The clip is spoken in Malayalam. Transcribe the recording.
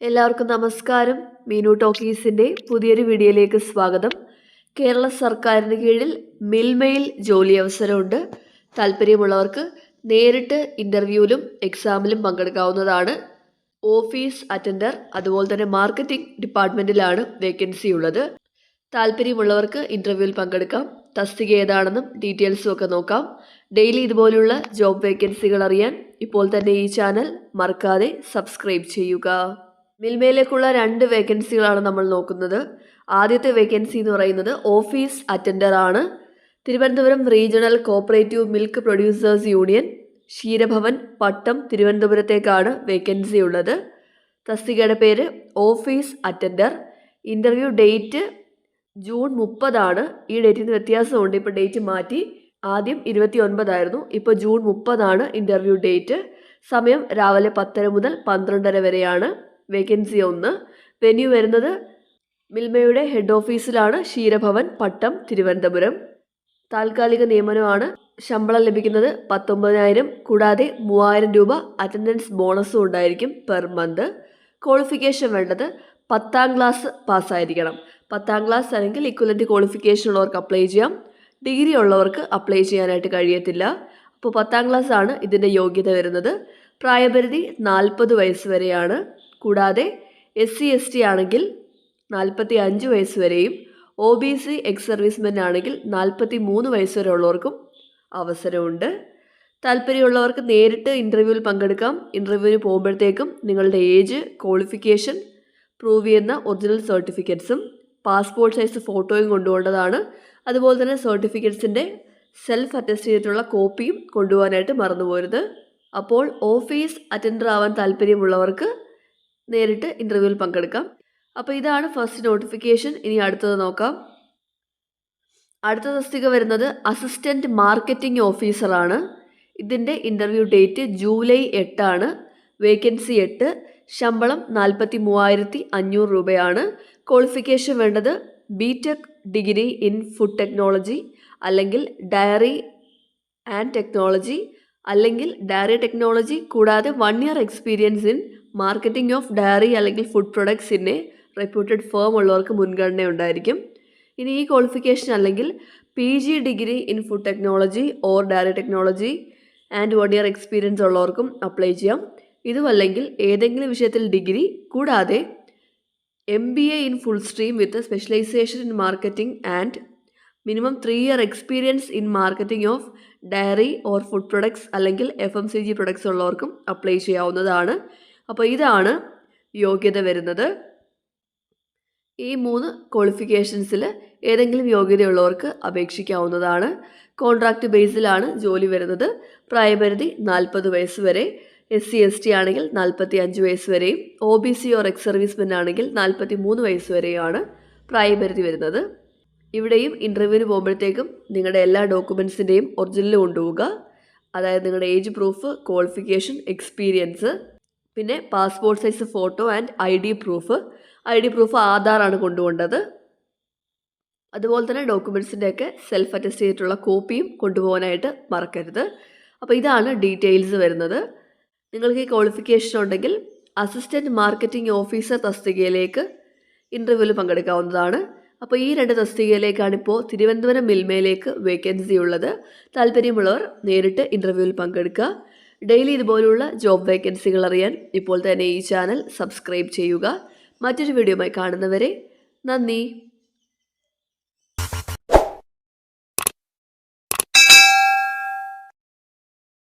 എല്ലാവർക്കും നമസ്കാരം. മീനു ടോക്കീസിൻ്റെ പുതിയൊരു വീഡിയോയിലേക്ക് സ്വാഗതം. കേരള സർക്കാരിന് കീഴിൽ മിൽമയിൽ ജോലി അവസരമുണ്ട്. താല്പര്യമുള്ളവർക്ക് നേരിട്ട് ഇൻ്റർവ്യൂവിലും എക്സാമിലും പങ്കെടുക്കാവുന്നതാണ്. ഓഫീസ് അറ്റൻഡർ അതുപോലെ തന്നെ മാർക്കറ്റിംഗ് ഡിപ്പാർട്ട്മെൻറ്റിലാണ് വേക്കൻസി ഉള്ളത്. താല്പര്യമുള്ളവർക്ക് ഇൻ്റർവ്യൂവിൽ പങ്കെടുക്കാം. തസ്തിക ഏതാണെന്നും ഡീറ്റെയിൽസും ഒക്കെ നോക്കാം. ഡെയിലി ഇതുപോലുള്ള ജോബ് വേക്കൻസികൾ അറിയാൻ ഇപ്പോൾ തന്നെ ഈ ചാനൽ മറക്കാതെ സബ്സ്ക്രൈബ് ചെയ്യുക. മിൽമയിലേക്കുള്ള 2 വേക്കൻസികളാണ് നമ്മൾ നോക്കുന്നത്. ആദ്യത്തെ വേക്കൻസി എന്ന് പറയുന്നത് ഓഫീസ് അറ്റൻഡർ ആണ്. Thiruvananthapuram regional cooperative milk producers union Ksheerabhavan Pattom തിരുവനന്തപുരത്തേക്കാണ് വേക്കൻസി ഉള്ളത്. തസ്തികയുടെ പേര് office attender. Interview date June 30 ഈ ഡേറ്റിന് വ്യത്യാസമുണ്ട്. ഇപ്പോൾ ഡേറ്റ് മാറ്റി. ആദ്യം 29 ഇപ്പോൾ ജൂൺ 30 ഇൻ്റർവ്യൂ ഡേറ്റ്. സമയം രാവിലെ 10 മുതൽ 12:30 വരെയാണ്. വേക്കൻസി 1. വെന്യൂ വരുന്നത് മിൽമയുടെ ഹെഡ് ഓഫീസിലാണ്, ക്ഷീരഭവൻ പട്ടം തിരുവനന്തപുരം. താൽക്കാലിക നിയമനമാണ്. ശമ്പളം ലഭിക്കുന്നത് 19,000 കൂടാതെ 3,000 രൂപ അറ്റൻഡൻസ് ബോണസും ഉണ്ടായിരിക്കും പെർ മന്ത്. ക്വാളിഫിക്കേഷൻ വേണ്ടത് 10ാം ക്ലാസ് പാസ്സായിരിക്കണം. 10ാം ക്ലാസ് അല്ലെങ്കിൽ ഇക്വലൻ്റ് ക്വാളിഫിക്കേഷൻ ഉള്ളവർക്ക് അപ്ലൈ ചെയ്യാം. ഡിഗ്രി ഉള്ളവർക്ക് അപ്ലൈ ചെയ്യാനായിട്ട് കഴിയത്തില്ല. അപ്പോൾ 10ാം ക്ലാസ് ആണ് ഇതിൻ്റെ യോഗ്യത വരുന്നത്. പ്രായപരിധി 40 വയസ്സ് വരെയാണ്. കൂടാതെ SC/ST ആണെങ്കിൽ 45 വയസ്സ് വരെയും OBC എക്സ് സർവീസ്മെൻ ആണെങ്കിൽ 43 വയസ്സ് വരെ ഉള്ളവർക്കും അവസരമുണ്ട്. താല്പര്യമുള്ളവർക്ക് നേരിട്ട് ഇൻ്റർവ്യൂവിൽ പങ്കെടുക്കാം. ഇൻ്റർവ്യൂവിന് പോകുമ്പോഴത്തേക്കും നിങ്ങളുടെ ഏജ്, ക്വാളിഫിക്കേഷൻ പ്രൂവ് ചെയ്യുന്ന ഒറിജിനൽ സർട്ടിഫിക്കറ്റ്സും പാസ്പോർട്ട് സൈസ് ഫോട്ടോയും കൊണ്ടുപോകേണ്ടതാണ്. അതുപോലെ തന്നെ സർട്ടിഫിക്കറ്റ്സിൻ്റെ സെൽഫ് അറ്റസ്റ്റ് ചെയ്തിട്ടുള്ള കോപ്പിയും കൊണ്ടുപോകാനായിട്ട് മറന്നുപോകരുത്. അപ്പോൾ ഓഫീസ് അറ്റൻഡർ ആവാൻ താല്പര്യമുള്ളവർക്ക് നേരിട്ട് ഇൻ്റർവ്യൂവിൽ പങ്കെടുക്കാം. അപ്പോൾ ഇതാണ് ഫസ്റ്റ് നോട്ടിഫിക്കേഷൻ. ഇനി അടുത്തത് നോക്കാം. അടുത്ത തസ്തിക വരുന്നത് അസിസ്റ്റൻറ്റ് മാർക്കറ്റിംഗ് ഓഫീസറാണ്. ഇതിൻ്റെ ഇൻ്റർവ്യൂ ഡേറ്റ് ജൂലൈ 8. വേക്കൻസി 8. ശമ്പളം 43,500 രൂപയാണ്. ക്വാളിഫിക്കേഷൻ വേണ്ടത് BTech degree in food technology അല്ലെങ്കിൽ ഡയറി ആൻഡ് ടെക്നോളജി അല്ലെങ്കിൽ ഡയറി ടെക്നോളജി കൂടാതെ 1 year experience in marketing of dairy അല്ലെങ്കിൽ food products in a reputed firm ഉള്ളവർക്ക് മുൻഗണന ഉണ്ടായിരിക്കും. ഇനി ഈ ക്വാളിഫിക്കേഷൻ അല്ലെങ്കിൽ PG degree in food technology or dairy technology and 1 year experience ഉള്ളവർക്കും അപ്ലൈ ചെയ്യാം. ഇതുമല്ലെങ്കിൽ ഏതെങ്കിലും വിഷയത്തിൽ ഡിഗ്രി കൂടാതെ MBA in full stream with specialisation in marketing and minimum 3 year experience in marketing of diary or food products അല്ലെങ്കിൽ FMCG പ്രൊഡക്ട്സ് ഉള്ളവർക്കും അപ്ലൈ ചെയ്യാവുന്നതാണ്. അപ്പോൾ ഇതാണ് യോഗ്യത വരുന്നത്. ഈ 3 ക്വാളിഫിക്കേഷൻസിൽ ഏതെങ്കിലും യോഗ്യതയുള്ളവർക്ക് അപേക്ഷിക്കാവുന്നതാണ്. കോൺട്രാക്റ്റ് ബേസിലാണ് ജോലി വരുന്നത്. പ്രായപരിധി 40 വയസ്സ് വരെ. SC/ST ആണെങ്കിൽ 45 വയസ്സ് വരെയും OBC ഓർ എക്സ് സർവീസ്മെൻ ആണെങ്കിൽ 43 വയസ്സ് വരെയാണ് പ്രായപരിധി വരുന്നത്. ഇവിടെയും ഇൻ്റർവ്യൂവിന് പോകുമ്പോഴത്തേക്കും നിങ്ങളുടെ എല്ലാ ഡോക്യുമെൻസിൻ്റെയും ഒറിജിനൽ കൊണ്ടുപോവുക. അതായത് നിങ്ങളുടെ ഏജ് പ്രൂഫ്, ക്വാളിഫിക്കേഷൻ, എക്സ്പീരിയൻസ്, പിന്നെ passport size photo and ID proof. ID proof ആധാറാണ് കൊണ്ടുപോകേണ്ടത്. അതുപോലെ തന്നെ ഡോക്യുമെൻസിൻ്റെയൊക്കെ സെൽഫ് അറ്റസ്റ്റ് ചെയ്തിട്ടുള്ള കോപ്പിയും കൊണ്ടുപോകാനായിട്ട് മറക്കരുത്. അപ്പോൾ ഇതാണ് ഡീറ്റെയിൽസ് വരുന്നത്. നിങ്ങൾക്ക് ഈ ക്വാളിഫിക്കേഷൻ ഉണ്ടെങ്കിൽ അസിസ്റ്റൻറ്റ് മാർക്കറ്റിംഗ് ഓഫീസർ തസ്തികയിലേക്ക് ഇൻ്റർവ്യൂവിൽ പങ്കെടുക്കാവുന്നതാണ്. അപ്പോൾ ഈ 2 തസ്തികയിലേക്കാണ് ഇപ്പോൾ തിരുവനന്തപുരം മിൽമയിലേക്ക് വേക്കൻസി ഉള്ളത്. താല്പര്യമുള്ളവർ നേരിട്ട് ഇൻ്റർവ്യൂവിൽ പങ്കെടുക്കുക. ഡെയിലി ഇതുപോലുള്ള ജോബ് വേക്കൻസികൾ അറിയാൻ ഇപ്പോൾ തന്നെ ഈ ചാനൽ സബ്സ്ക്രൈബ് ചെയ്യുക. മറ്റൊരു വീഡിയോയുമായി കാണുന്നവരെ നന്ദി.